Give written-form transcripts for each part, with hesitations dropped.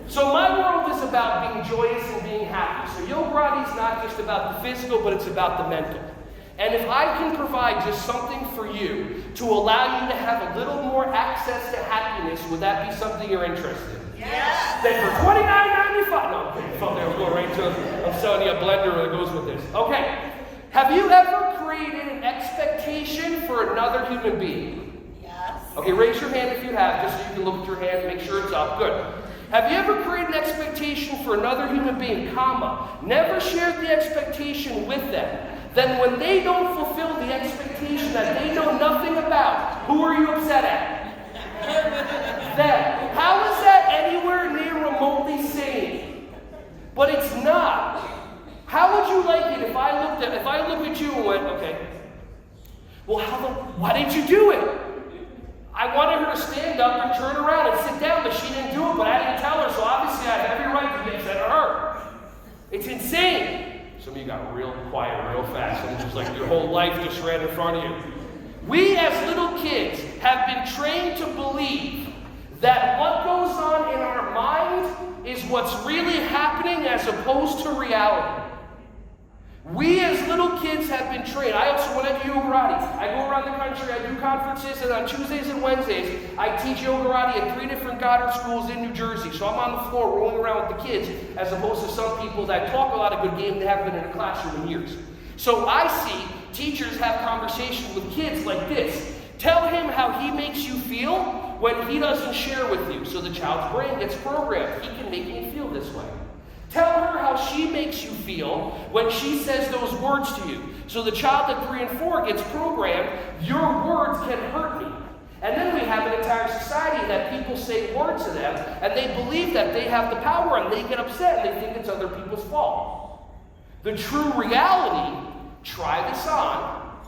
So my world is about being joyous and being happy. So Yogurati is not just about the physical, but it's about the mental. And if I can provide just something for you to allow you to have a little more access to happiness, would that be something you're interested in? Yes. Then for $29.95, no, I'm kidding. I'm going right to, I'm selling you a blender that goes with this. Okay. Have you ever created an expectation for another human being? Yes. Okay, raise your hand if you have, just so you can look at your hand and make sure it's up. Good. Have you ever created an expectation for another human being, comma, never shared the expectation with them? Then when they don't fulfill the expectation that they know nothing about, who are you upset at? Them. How is that anywhere near remotely sane? But it's not. How would you like it if I look at you and went, okay, well, why didn't you do it? I wanted her to stand up and turn around and sit down, but she didn't do it, but I didn't tell her, so obviously I have every right to get upset at her. It's insane. Some of you got real quiet real fast, and it's just like your whole life just ran in front of you. We as little kids have been trained to believe that what goes on in our mind is what's really happening as opposed to reality. We as little kids have been trained. I also, when I do Yogurati, I go around the country, I do conferences, and on Tuesdays and Wednesdays, I teach Yogurati at 3 different Goddard schools in New Jersey. So I'm on the floor rolling around with the kids, as opposed to some people that talk a lot of good game, they haven't been in a classroom in years. So I see teachers have conversations with kids like this. Tell him how he makes you feel when he doesn't share with you. So the child's brain gets programmed. He can make me feel this way. Tell her how she makes you feel when she says those words to you. So the child at 3 and 4 gets programmed, your words can hurt me. And then we have an entire society that people say words to them, and they believe that they have the power, and they get upset, and they think it's other people's fault. The true reality, try this on,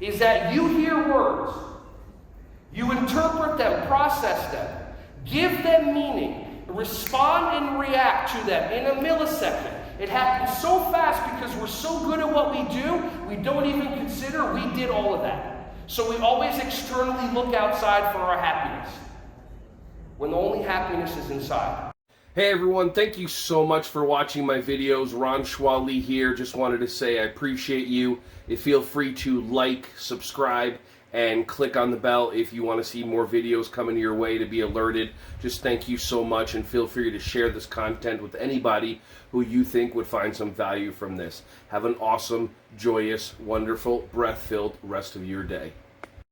is that you hear words, you interpret them, process them, give them meaning, respond and react to them in a millisecond. It happens so fast because we're so good at what we do, we don't even consider we did all of that. So we always externally look outside for our happiness, when the only happiness is inside. Hey everyone, thank you so much for watching my videos. Ron Schwally here. Just wanted to say I appreciate you. Feel free to like, subscribe, and click on the bell if you want to see more videos coming your way to be alerted. Just thank you so much, and feel free to share this content with anybody who you think would find some value from this. Have an awesome, joyous, wonderful, breath-filled rest of your day.